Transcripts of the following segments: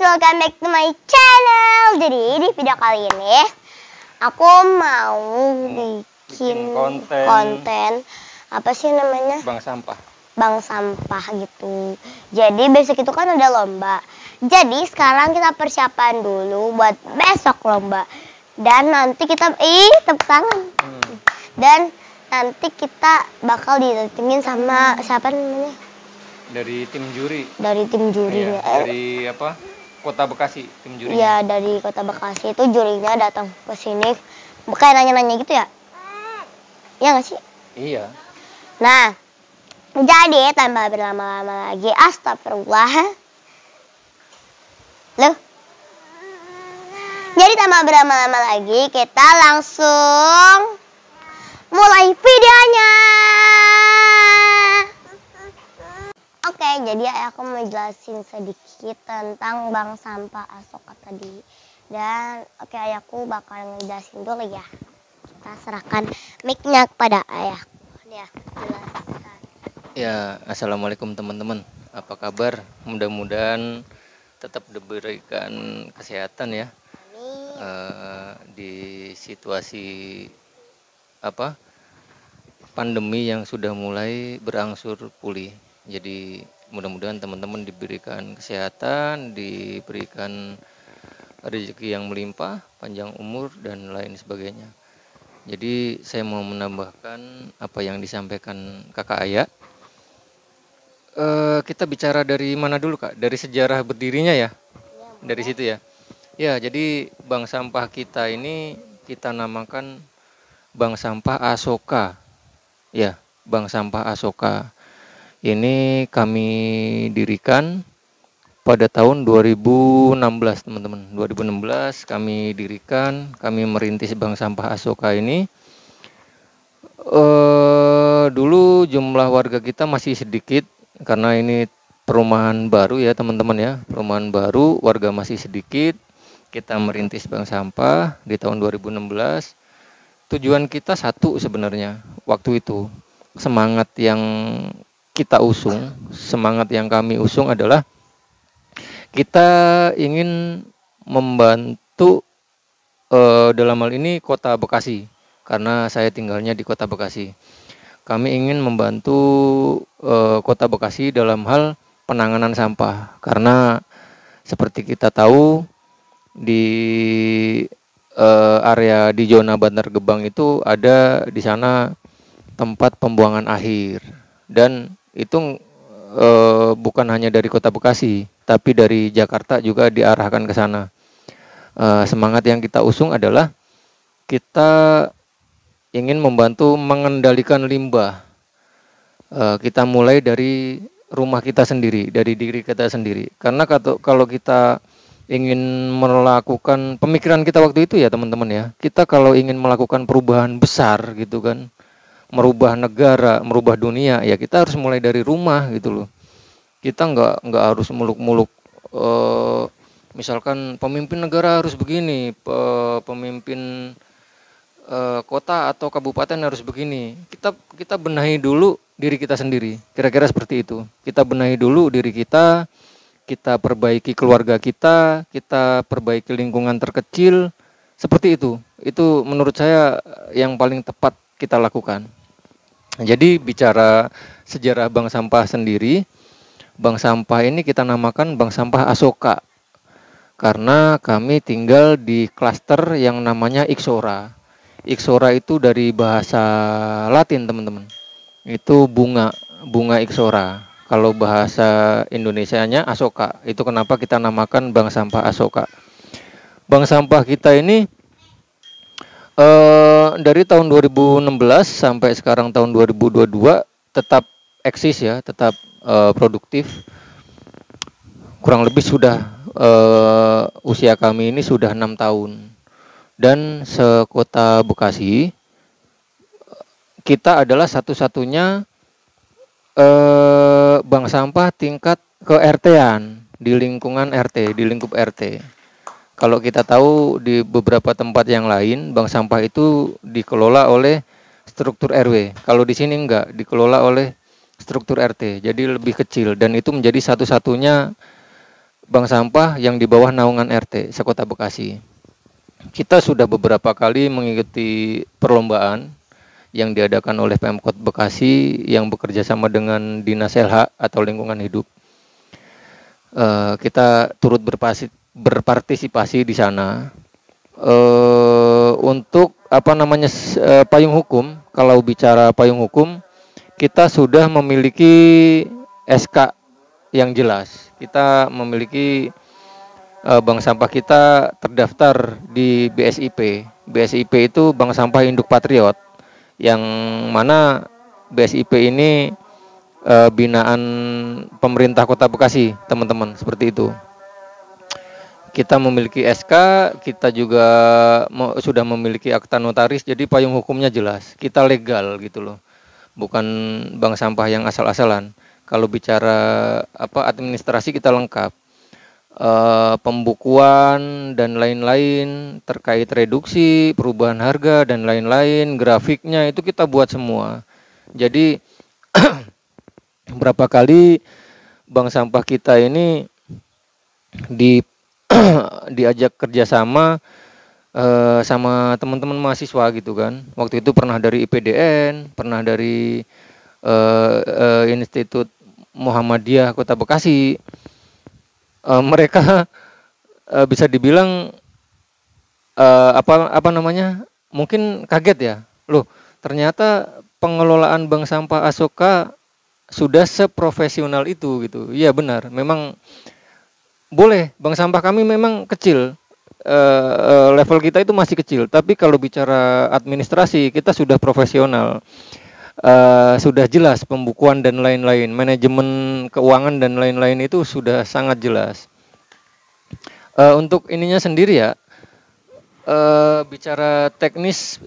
welcome back to my channel. Jadi di video kali ini aku mau bikin konten apa sih namanya? Bank sampah gitu. Jadi besok itu kan ada lomba. Jadi sekarang kita persiapan dulu buat besok lomba. Dan nanti kita tepuk tangan. Dan nanti kita bakal didatengin sama siapa namanya? Dari tim juri. Dari tim jurinya. Iya, dari apa? Kota Bekasi, tim jurinya. Iya, dari Kota Bekasi itu jurinya datang ke sini. Kayak nanya-nanya gitu ya? Iya nggak sih? Iya. Nah, jadi tanpa berlama-lama lagi, astagfirullah. Loh. Jadi tanpa berlama-lama lagi, kita langsung mulai videonya. Oke, jadi aku mau jelasin sedikit tentang bank sampah Asoka tadi. Dan oke, ayahku bakal ngejelasin dulu ya. Kita serahkan mic-nya kepada ayahku. Dia jelaskan. Ya, assalamualaikum teman-teman. Apa kabar? Mudah-mudahan tetap diberikan kesehatan ya. Di situasi pandemi yang sudah mulai berangsur pulih. Jadi mudah-mudahan teman-teman diberikan kesehatan, diberikan rezeki yang melimpah, panjang umur dan lain sebagainya. Jadi saya mau menambahkan apa yang disampaikan Kakak Aya. Kita bicara dari mana dulu Kak? Dari sejarah berdirinya ya? Dari situ ya? Ya, jadi bank sampah kita ini kita namakan Bank Sampah Asoka. Ya, Bank Sampah Asoka. Ini kami dirikan pada tahun 2016 teman-teman. 2016 kami dirikan, kami merintis Bank Sampah Asoka ini. Dulu jumlah warga kita masih sedikit karena ini perumahan baru ya teman-teman ya. Perumahan baru, warga masih sedikit. Kita merintis Bank Sampah di tahun 2016. Tujuan kita satu sebenarnya waktu itu. Semangat yang kita usung, semangat yang kami usung adalah kita ingin membantu dalam hal ini Kota Bekasi, karena saya tinggalnya di Kota Bekasi. Kami ingin membantu Kota Bekasi dalam hal penanganan sampah, karena seperti kita tahu di area di zona Bantar Gebang itu ada di sana tempat pembuangan akhir, dan itu bukan hanya dari Kota Bekasi, tapi dari Jakarta juga diarahkan ke sana. Semangat yang kita usung adalah kita ingin membantu mengendalikan limbah. Kita mulai dari rumah kita sendiri, dari diri kita sendiri. Karena kalau kita ingin melakukan pemikiran kita waktu itu ya teman-teman ya, kita kalau ingin melakukan perubahan besar gitu kan, merubah negara, merubah dunia, ya kita harus mulai dari rumah gitu loh. Kita nggak harus muluk-muluk misalkan pemimpin negara harus begini, pemimpin kota atau kabupaten harus begini. Kita benahi dulu diri kita sendiri, kira-kira seperti itu. Kita benahi dulu diri kita perbaiki keluarga kita perbaiki lingkungan terkecil, seperti itu. Itu menurut saya yang paling tepat kita lakukan. Jadi bicara sejarah bank sampah sendiri, bank sampah ini kita namakan Bank Sampah Asoka karena kami tinggal di klaster yang namanya Ixora. Ixora itu dari bahasa Latin teman-teman. Itu bunga Ixora. Kalau bahasa Indonesianya Asoka. Itu kenapa kita namakan Bank Sampah Asoka. Bank sampah kita ini dari tahun 2016 sampai sekarang tahun 2022 tetap eksis ya, tetap produktif. Kurang lebih sudah usia kami ini sudah 6 tahun. Dan sekota Bekasi kita adalah satu-satunya bank sampah tingkat ke RT-an di lingkungan RT, di lingkup RT. Kalau kita tahu di beberapa tempat yang lain, bank sampah itu dikelola oleh struktur RW. Kalau di sini enggak, dikelola oleh struktur RT. Jadi lebih kecil dan itu menjadi satu-satunya bank sampah yang di bawah naungan RT sekota Bekasi. Kita sudah beberapa kali mengikuti perlombaan yang diadakan oleh Pemkot Bekasi yang bekerja sama dengan Dinas LH atau Lingkungan Hidup. Kita turut berpartisipasi di sana untuk payung hukum. Kalau bicara payung hukum, kita sudah memiliki SK yang jelas. Kita memiliki bank sampah kita terdaftar di BSIP. BSIP itu Bank Sampah Induk Patriot, yang mana BSIP ini binaan pemerintah Kota Bekasi, teman-teman, seperti itu. Kita memiliki SK, kita juga sudah memiliki akta notaris, jadi payung hukumnya jelas. Kita legal gitu loh, bukan bank sampah yang asal-asalan. Kalau bicara administrasi kita lengkap, pembukuan dan lain-lain terkait reduksi, perubahan harga dan lain-lain, grafiknya itu kita buat semua. Jadi berapa kali bank sampah kita ini diajak kerjasama sama teman-teman mahasiswa gitu kan. Waktu itu pernah dari IPDN, pernah dari Institut Muhammadiyah Kota Bekasi. Mereka bisa dibilang mungkin kaget ya, loh ternyata pengelolaan bank sampah Asoka sudah seprofesional itu gitu. Iya benar, memang boleh, bank sampah kami memang kecil, level kita itu masih kecil, tapi kalau bicara administrasi kita sudah profesional, sudah jelas pembukuan dan lain-lain, manajemen keuangan dan lain-lain itu sudah sangat jelas. Untuk ininya sendiri ya, bicara teknis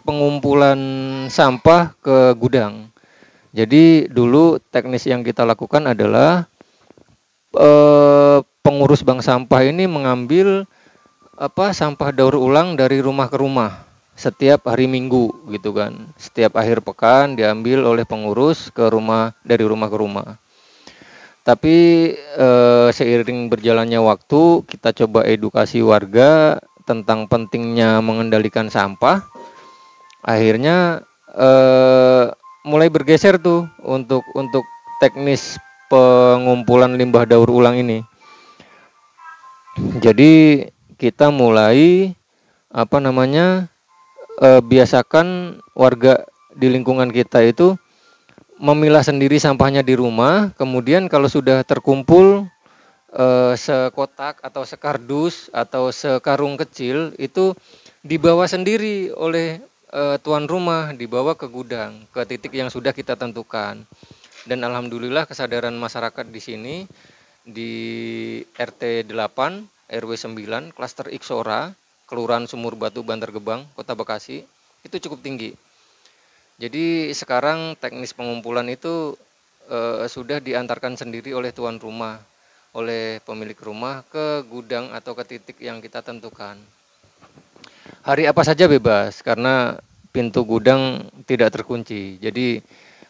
pengumpulan sampah ke gudang. Jadi dulu teknis yang kita lakukan adalah pengurus bank sampah ini mengambil sampah daur ulang dari rumah ke rumah setiap hari Minggu gitu kan. Setiap akhir pekan diambil oleh pengurus dari rumah ke rumah. Tapi seiring berjalannya waktu, kita coba edukasi warga tentang pentingnya mengendalikan sampah. Akhirnya mulai bergeser tuh untuk teknis pengumpulan limbah daur ulang ini. Jadi kita mulai biasakan warga di lingkungan kita itu memilah sendiri sampahnya di rumah. Kemudian kalau sudah terkumpul sekotak atau sekardus atau sekarung kecil, itu dibawa sendiri oleh tuan rumah, dibawa ke gudang, ke titik yang sudah kita tentukan. Dan alhamdulillah kesadaran masyarakat di sini, di RT 8, RW 9, Klaster Iksora, Kelurahan Sumur Batu, Bantar Gebang, Kota Bekasi, itu cukup tinggi. Jadi sekarang teknis pengumpulan itu sudah diantarkan sendiri oleh tuan rumah, oleh pemilik rumah ke gudang atau ke titik yang kita tentukan. Hari apa saja bebas, karena pintu gudang tidak terkunci. Jadi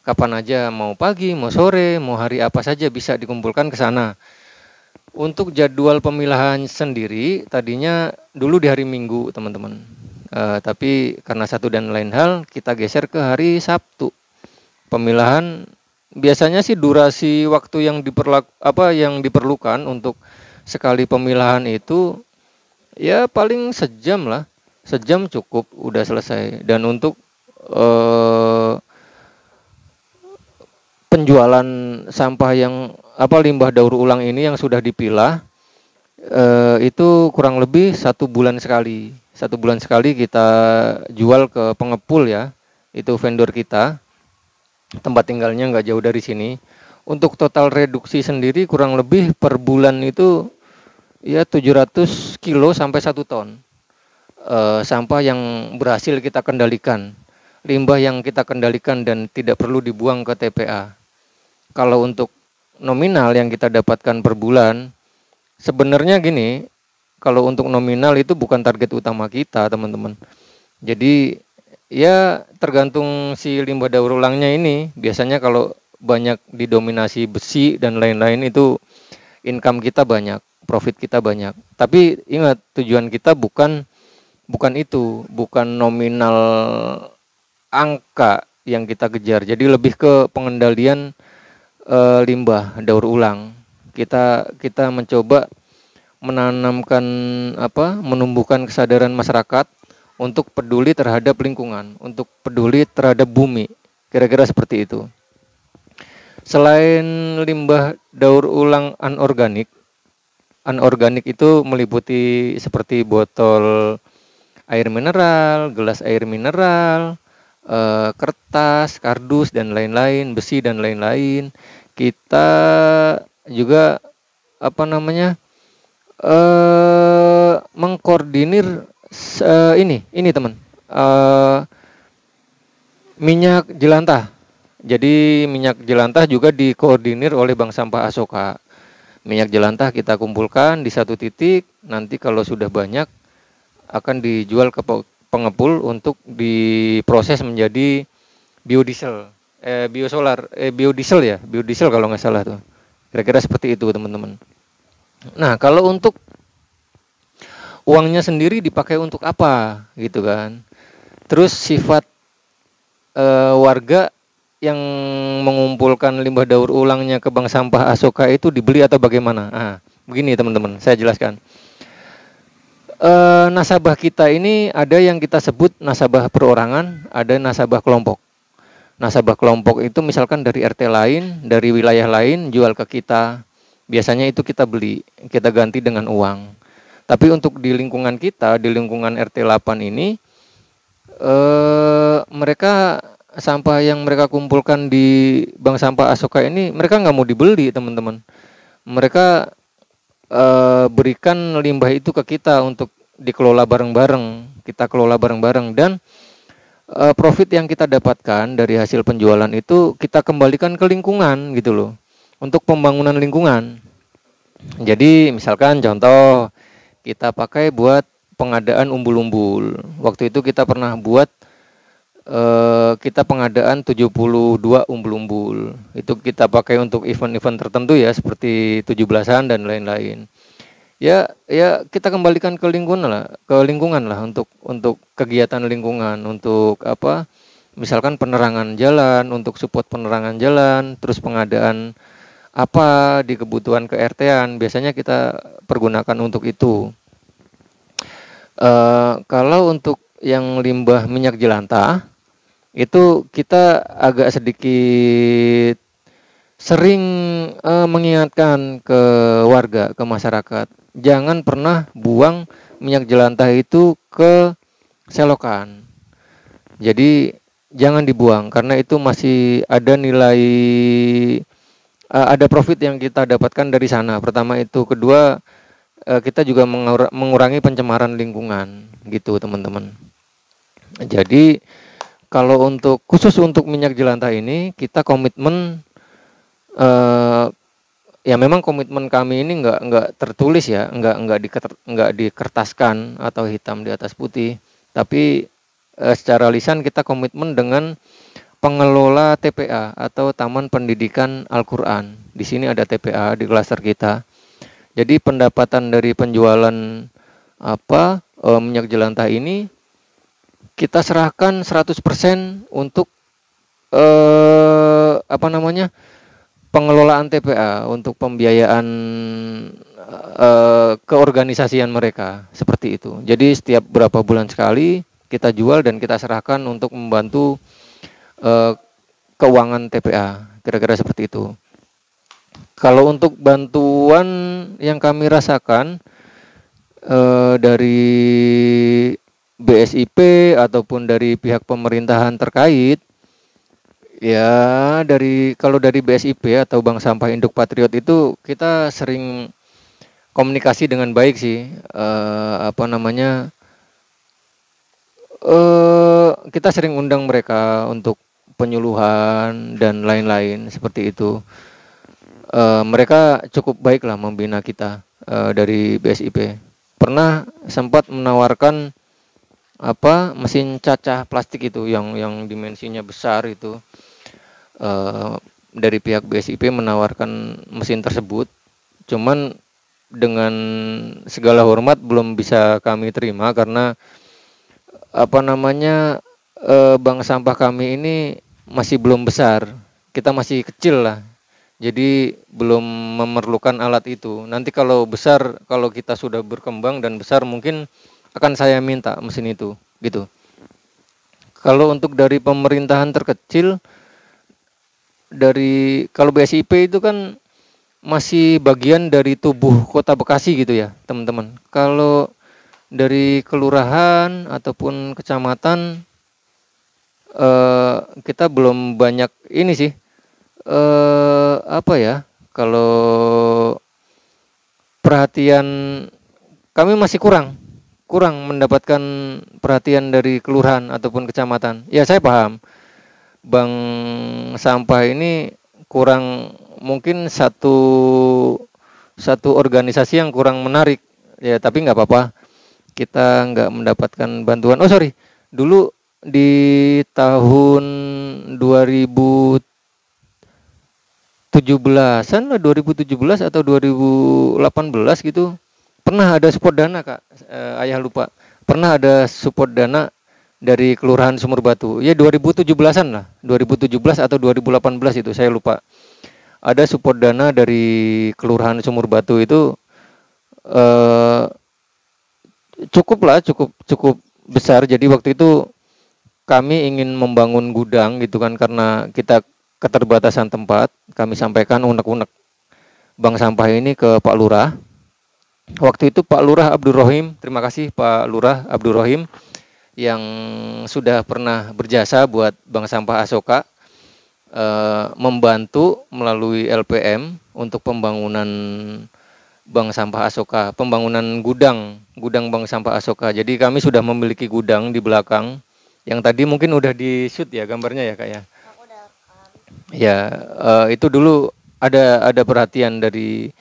kapan aja, mau pagi, mau sore, mau hari apa saja bisa dikumpulkan ke sana. Untuk jadwal pemilahan sendiri, tadinya dulu di hari Minggu, teman-teman. Tapi karena satu dan lain hal, kita geser ke hari Sabtu. Pemilahan biasanya sih durasi waktu yang diperlukan untuk sekali pemilahan itu ya paling sejam lah. Sejam cukup, udah selesai. Dan untuk penjualan sampah yang limbah daur ulang ini yang sudah dipilah, itu kurang lebih 1 bulan sekali. 1 bulan sekali kita jual ke pengepul ya, itu vendor kita, tempat tinggalnya nggak jauh dari sini. Untuk total reduksi sendiri kurang lebih per bulan itu ya 700 kilo sampai 1 ton. Sampah yang berhasil kita kendalikan, limbah yang kita kendalikan dan tidak perlu dibuang ke TPA. Kalau untuk nominal yang kita dapatkan per bulan, sebenarnya gini, kalau untuk nominal itu bukan target utama kita, teman-teman. Jadi ya tergantung si limbah daur ulangnya ini. Biasanya kalau banyak didominasi besi dan lain-lain itu income kita banyak. profit kita banyak. Tapi ingat, tujuan kita bukan itu, bukan nominal angka yang kita kejar. Jadi lebih ke pengendalian limbah daur ulang. Kita mencoba menanamkan menumbuhkan kesadaran masyarakat untuk peduli terhadap lingkungan, untuk peduli terhadap bumi. Kira-kira seperti itu. Selain limbah daur ulang anorganik itu meliputi seperti botol air mineral, gelas air mineral, kertas, kardus dan lain-lain, besi dan lain-lain. Kita juga mengkoordinir ini teman, minyak jelantah. Jadi minyak jelantah juga dikoordinir oleh Bank Sampah Asoka. Minyak jelantah kita kumpulkan di satu titik, nanti kalau sudah banyak akan dijual ke pengepul untuk diproses menjadi biodiesel, biodiesel kalau nggak salah tuh. Kira-kira seperti itu teman-teman. Nah, kalau untuk uangnya sendiri dipakai untuk apa gitu kan. Terus sifat warga yang mengumpulkan limbah daur ulangnya ke Bank Sampah Asoka itu dibeli atau bagaimana? Nah, begini teman-teman, saya jelaskan. Nasabah kita ini ada yang kita sebut nasabah perorangan, ada nasabah kelompok. Nasabah kelompok itu misalkan dari RT lain, dari wilayah lain jual ke kita. Biasanya itu kita beli, kita ganti dengan uang. Tapi untuk di lingkungan kita, di lingkungan RT 8 ini, mereka sampah yang mereka kumpulkan di Bank Sampah Asoka ini mereka nggak mau dibeli teman-teman. Mereka berikan limbah itu ke kita untuk dikelola bareng-bareng. Kita kelola bareng-bareng dan profit yang kita dapatkan dari hasil penjualan itu kita kembalikan ke lingkungan gitu loh. Untuk pembangunan lingkungan. Jadi misalkan contoh kita pakai buat pengadaan umbul-umbul. Waktu itu kita pernah buat kita pengadaan 72 umbul-umbul. Itu kita pakai untuk event-event tertentu ya, seperti 17-an dan lain-lain. Ya kita kembalikan ke lingkungan lah untuk kegiatan lingkungan, untuk misalkan penerangan jalan, untuk support penerangan jalan, terus pengadaan di kebutuhan ke RT-an, biasanya kita pergunakan untuk itu. Kalau untuk yang limbah minyak jelantah itu kita agak sedikit sering mengingatkan ke warga, ke masyarakat, jangan pernah buang minyak jelantah itu ke selokan. Jadi jangan dibuang karena itu masih ada nilai, ada profit yang kita dapatkan dari sana. Pertama itu, kedua kita juga mengurangi pencemaran lingkungan gitu teman-teman. Jadi kalau khusus untuk minyak jelantah ini kita komitmen, ya memang komitmen kami ini nggak tertulis ya, nggak dikertaskan atau hitam di atas putih, tapi secara lisan kita komitmen dengan pengelola TPA atau Taman Pendidikan Al-Quran. Di sini ada TPA di klaster kita. Jadi pendapatan dari penjualan minyak jelantah ini kita serahkan 100% untuk pengelolaan TPA, untuk pembiayaan keorganisasian mereka, seperti itu. Jadi setiap berapa bulan sekali kita jual dan kita serahkan untuk membantu keuangan TPA, kira-kira seperti itu. Kalau untuk bantuan yang kami rasakan dari BSIP ataupun dari pihak pemerintahan terkait, ya kalau dari BSIP atau Bank Sampah Induk Patriot itu kita sering komunikasi dengan baik sih, kita sering undang mereka untuk penyuluhan dan lain-lain seperti itu. Mereka cukup baik lah membina kita dari BSIP. Pernah sempat menawarkan mesin cacah plastik itu yang dimensinya besar itu, dari pihak BSIP menawarkan mesin tersebut, cuman dengan segala hormat belum bisa kami terima karena apa namanya bank sampah kami ini masih belum besar. Kita masih kecil lah. Jadi belum memerlukan alat itu. Nanti kalau besar, kalau kita sudah berkembang dan besar mungkin akan saya minta mesin itu, gitu. Kalau untuk dari pemerintahan terkecil, dari kalau BSIP itu kan masih bagian dari tubuh Kota Bekasi gitu ya, teman-teman. Kalau dari kelurahan ataupun kecamatan, kita belum banyak ini sih. Apa ya? Kalau perhatian kami masih kurang mendapatkan perhatian dari kelurahan ataupun kecamatan. Ya saya paham, bank sampah ini kurang, mungkin satu organisasi yang kurang menarik. Ya tapi nggak apa-apa, kita nggak mendapatkan bantuan. Oh sorry, dulu di tahun 2017-an lah, 2017 atau 2018 gitu, pernah ada support dana Kak, ayah lupa. Pernah ada support dana dari Kelurahan Sumur Batu. Ya 2017-an lah, 2017 atau 2018 itu saya lupa. Ada support dana dari Kelurahan Sumur Batu itu cukup besar. Jadi waktu itu kami ingin membangun gudang gitu kan, karena kita keterbatasan tempat. Kami sampaikan unek-unek bank sampah ini ke Pak Lurah. Waktu itu Pak Lurah Abdul Rohim, terima kasih Pak Lurah Abdul Rohim yang sudah pernah berjasa buat bank sampah Asoka, membantu melalui LPM untuk pembangunan bank sampah Asoka, pembangunan gudang bank sampah Asoka. Jadi kami sudah memiliki gudang di belakang yang tadi mungkin udah di shoot ya gambarnya ya Kak ya. Ya, itu dulu ada perhatian dari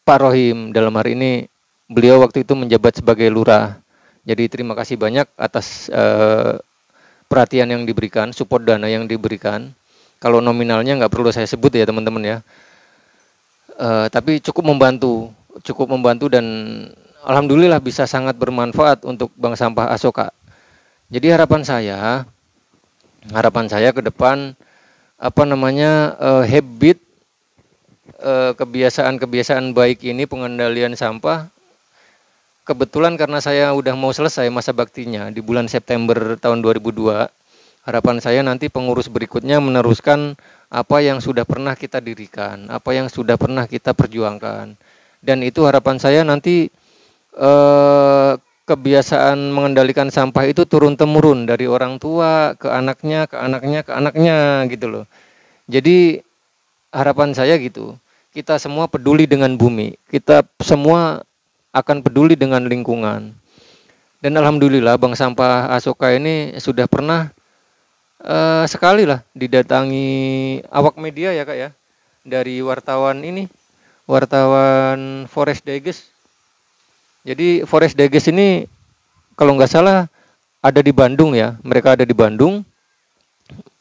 Pak Rohim. Dalam hari ini beliau waktu itu menjabat sebagai lurah. Jadi terima kasih banyak atas perhatian yang diberikan, support dana yang diberikan. Kalau nominalnya nggak perlu saya sebut ya teman-teman ya. Tapi cukup membantu dan alhamdulillah bisa sangat bermanfaat untuk bank sampah Asoka. Jadi harapan saya ke depan habit, kebiasaan baik ini, pengendalian sampah. Kebetulan karena saya udah mau selesai masa baktinya di bulan September tahun 2002, harapan saya nanti pengurus berikutnya meneruskan apa yang sudah pernah kita dirikan, apa yang sudah pernah kita perjuangkan. Dan itu harapan saya nanti kebiasaan mengendalikan sampah itu turun-temurun dari orang tua ke anaknya, ke anaknya, ke anaknya gitu loh. Jadi harapan saya gitu, kita semua peduli dengan bumi, kita semua akan peduli dengan lingkungan. Dan alhamdulillah bank sampah Asoka ini sudah pernah sekali lah didatangi awak media ya Kak ya, dari wartawan Forest Digest. Jadi Forest Digest ini kalau nggak salah ada di Bandung ya, mereka ada di Bandung.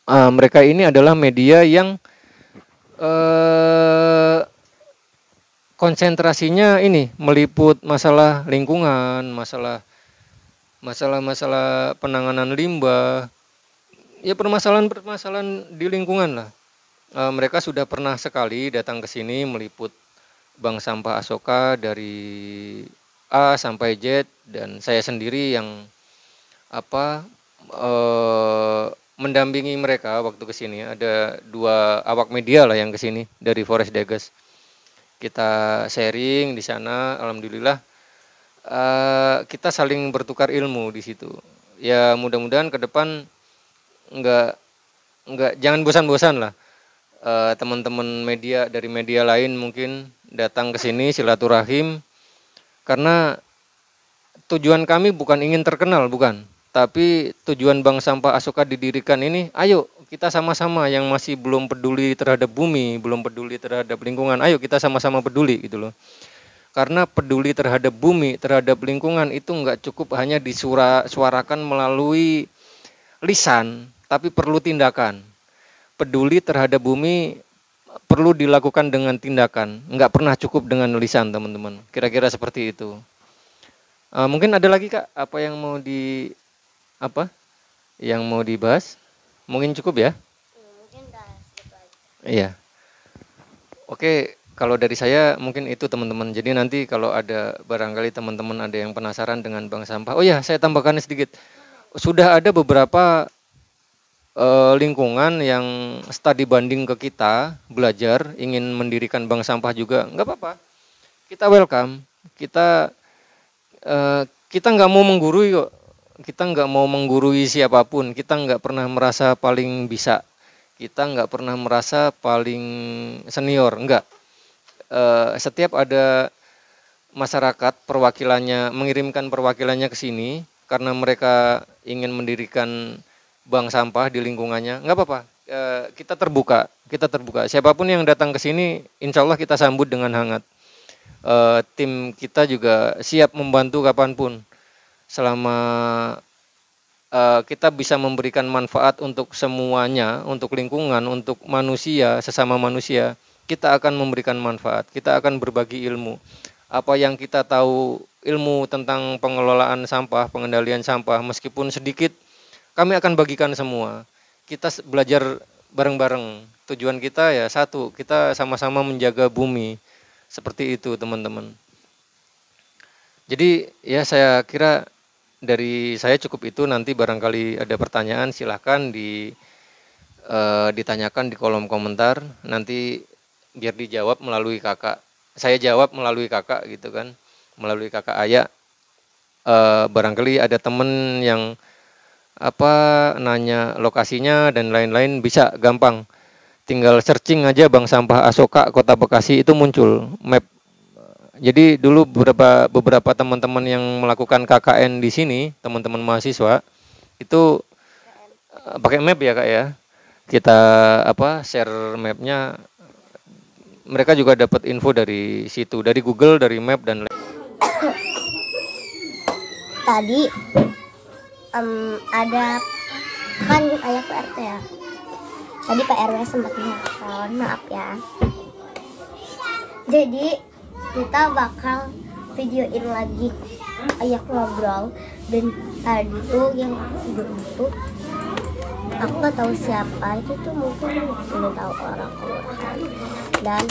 Mereka ini adalah media yang konsentrasinya ini meliput masalah lingkungan, masalah penanganan limbah, ya permasalahan di lingkungan lah. Mereka sudah pernah sekali datang ke sini meliput bank sampah Asoka dari A sampai Z, dan saya sendiri yang mendampingi mereka waktu ke sini. Ada 2 awak media lah yang ke sini dari Forest Digest. Kita sharing di sana, alhamdulillah kita saling bertukar ilmu di situ. Ya mudah-mudahan ke depan jangan bosan-bosan lah. Teman-teman media dari media lain mungkin datang ke sini silaturahim, karena tujuan kami bukan ingin terkenal, bukan. Tapi tujuan bank sampah Asoka didirikan ini, ayo kita sama-sama yang masih belum peduli terhadap bumi, belum peduli terhadap lingkungan, ayo kita sama-sama peduli gitu loh. Karena peduli terhadap bumi, terhadap lingkungan itu nggak cukup hanya disuarakan melalui lisan, tapi perlu tindakan. Peduli terhadap bumi perlu dilakukan dengan tindakan, nggak pernah cukup dengan lisan, teman-teman. Kira-kira seperti itu. Mungkin ada lagi Kak, apa yang mau dibahas? Mungkin cukup ya? Mungkin udah cukup aja. Iya. Oke, kalau dari saya mungkin itu teman-teman. Jadi nanti kalau ada barangkali teman-teman ada yang penasaran dengan bank sampah. Oh ya, saya tambahkan sedikit. Sudah ada beberapa lingkungan yang studi banding ke kita, belajar, ingin mendirikan bank sampah juga, nggak apa-apa. Kita welcome. Kita nggak mau menggurui kok. Kita nggak mau menggurui siapapun. Kita nggak pernah merasa paling bisa. Kita nggak pernah merasa paling senior, enggak. Setiap ada masyarakat perwakilannya mengirimkan perwakilannya ke sini karena mereka ingin mendirikan bank sampah di lingkungannya, nggak apa-apa. Kita terbuka. Siapapun yang datang ke sini, insya Allah kita sambut dengan hangat. Tim kita juga siap membantu kapanpun, selama kita bisa memberikan manfaat untuk semuanya, untuk lingkungan, untuk manusia, sesama manusia. Kita akan memberikan manfaat. Kita akan berbagi ilmu. Apa yang kita tahu ilmu tentang pengelolaan sampah, pengendalian sampah, meskipun sedikit, kami akan bagikan semua. Kita belajar bareng-bareng. Tujuan kita ya satu, kita sama-sama menjaga bumi. Seperti itu teman-teman. Jadi ya saya kira dari saya cukup itu. Nanti barangkali ada pertanyaan silahkan ditanyakan di kolom komentar. Nanti biar dijawab melalui kakak. Saya jawab melalui kakak gitu kan. Melalui kakak Ayah. Barangkali ada temen yang nanya lokasinya dan lain-lain, bisa gampang. Tinggal searching aja Bank Sampah Asoka Kota Bekasi, itu muncul map. Jadi dulu beberapa teman-teman yang melakukan KKN di sini, teman-teman mahasiswa itu pakai map ya Kak ya. Kita share mapnya. Mereka juga dapat info dari situ, dari Google, dari map dan lain. Tadi ada kan ayah PRT ya. Tadi Pak RW sempat nelfon, maaf ya. Jadi kita bakal videoin lagi ayah ngobrol, dan tadi tuh yang video itu aku nggak tahu siapa itu tuh, mungkin belum tahu orang kelurahan. Dan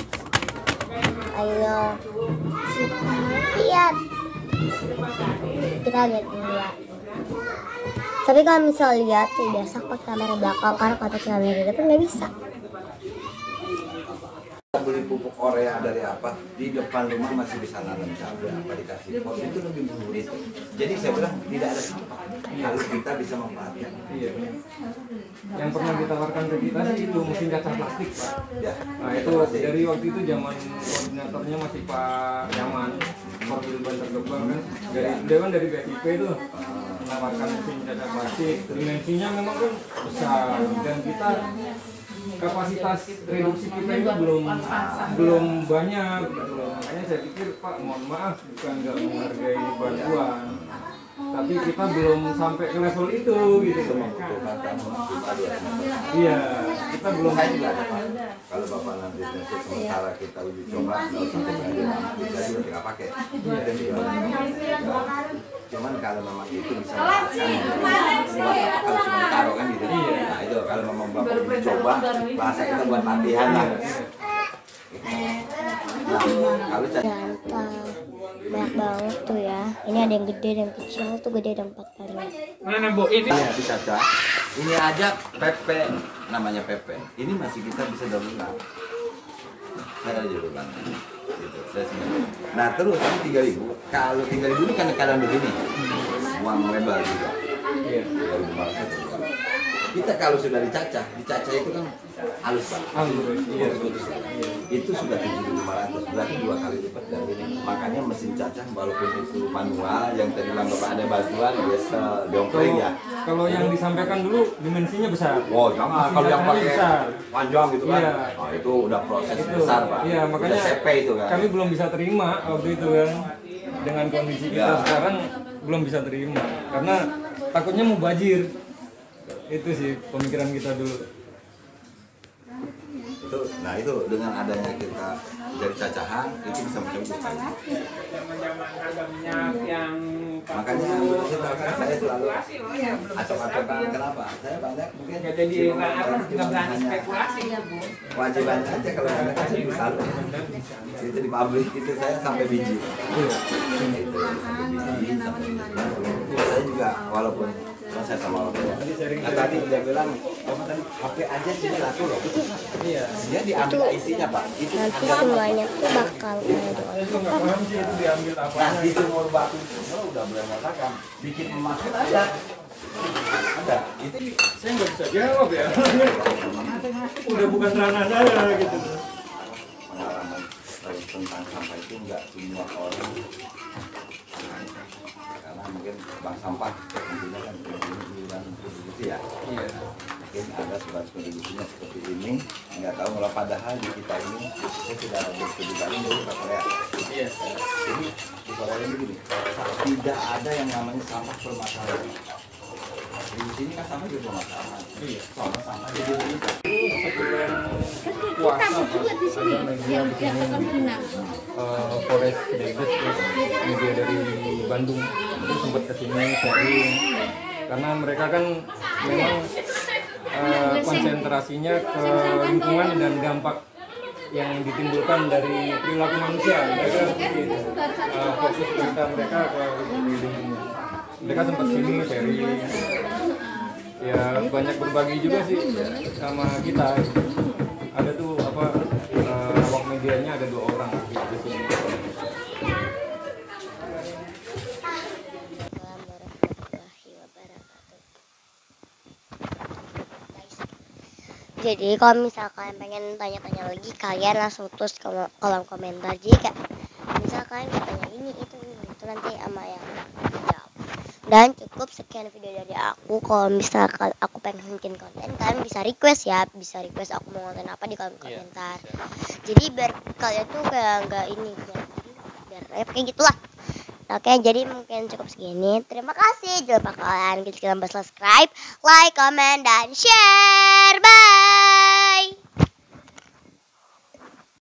ayo kita lihat dulu ya. Tapi kalau misalnya lihat ya biasa pakai kamera belakang, karena kata kamera depan nggak bisa. Beli pupuk Korea dari apa, di depan rumah masih bisa nanam cabai, apa dikasih pot, itu lebih murah. Jadi saya bilang tidak ada sampah kalau kita bisa memanfaatkan. Iya. Yang pernah ditawarkan ke kita sih itu mesin kacang plastik Pak. Ya. Nah itu dari waktu itu zaman koordinatornya masih Pak Yaman, Korwil Bantar Gebang kan. Dari BSIP itu menawarkan mesin kacang plastik. Dimensinya memang kan besar dan kita kapasitas reduksi kita itu belum banyak gitu loh. Makanya saya pikir Pak, mohon maaf, bukan nggak menghargai bantuan, tapi kita belum sampai ke level itu gitu. Iya, kita belum. Saya juga ada Pak. Kalau Bapak nanti sementara kita uji coba, nggak usah jadi nggak pakai. Cuman kalau memang itu bisa menghasilkan kalau cuma taruh kan gitu. Nah itu kalau memang Bapak uji coba, bahasa kita buat latihan lah. Nah, kalau banyak banget tuh ya. Ini ada yang gede, ada yang kecil, tuh gede ada 4 varian. Mana Bu ini? ya bisa Cak. Ini aja PP, namanya PP. Ini masih kita bisa daur ulang. Saya ada daur ulang. Gitu. Nah terus ini 3.000. Kalau 3.000 ini kan keadaan begini, uang lebar juga. 3.500. Kita kalau sudah dicacah itu kan halus Pak. Itu sudah 7.500, berarti 2 kali lipat dari ini. Makanya mesin cacah walaupun itu manual, yang tadi bilang Bapak ada bantuan biasa dongkring ya. Kalau yang disampaikan dulu dimensinya besar. Oh jangan, kalau yang pakai panjang gitu kan. Iya. Nah, itu udah proses besar Pak. Iya, makanya udah CP itu kan. Kami belum bisa terima waktu itu kan. Dengan kondisi kita sekarang belum bisa terima karena takutnya mubazir. Itu sih pemikiran kita dulu. Nah itu dengan adanya kita dari cacahan itu bisa mencegah. Makanya saya selalu acok-acokan. Kenapa? Saya banyak mungkin jadi nggak berani spekulasi ya Bu. Kewajiban aja kalau ada kasih selalu itu di pabrik itu saya sampai biji. Itu saya juga walaupun saya sama orang tua. Nah, tadi dia bilang, kamu tadi HP aja sini laku loh. Iya. Dia diambil isinya Pak. Itu nanti semuanya tuh bakal nah di sumur batu udah berantakan. Bikin emas ada. Ada. Itu Saya nggak bisa jawab ya. Udah bukan ranah saya gitu. pengalaman tentang sampah itu nggak semua orang, karena mungkin bank sampah tentunya kan dan kontribusi ya. Iya. Mungkin ada sebatas kontribusinya seperti ini, nggak tahu kalau padahal di kita ini saya sudah berstudi kali dari Korea. Iya. Jadi di Korea ini begini, tidak ada yang namanya sampah permasalahan. Di sini kan sampah juga permasalahan. Iya. Soalnya sampah di sini Puasa juga di sini yang terkena Forest Debes media dari Bandung itu sempat kesini sharing karena mereka kan memang konsentrasinya ke lingkungan dan dampak yang ditimbulkan dari perilaku manusia. Mereka seperti itu, fokus mereka ke lingkungan. Mereka sempat sini sharing, ya banyak berbagi juga sih sama kita. Ada tuh apa awak medianya ada 2 orang di sini. Jadi kalau misalkan pengen tanya-tanya lagi, kalian langsung tulis ke kolom komentar. Jadi kayak misalkan tanya ini itu nanti sama yang jawab. Dan cukup sekian video dari aku. Kalau misalkan aku pengen bikin konten, kalian bisa request ya, bisa request aku mau konten apa di kolom komentar. Jadi biar kalian tuh kayak nggak ini, biar kayak gitulah. Oke, jadi mungkin cukup segini. Terima kasih. Jangan lupa kalian klik tombol subscribe, like, comment, dan share. Bye.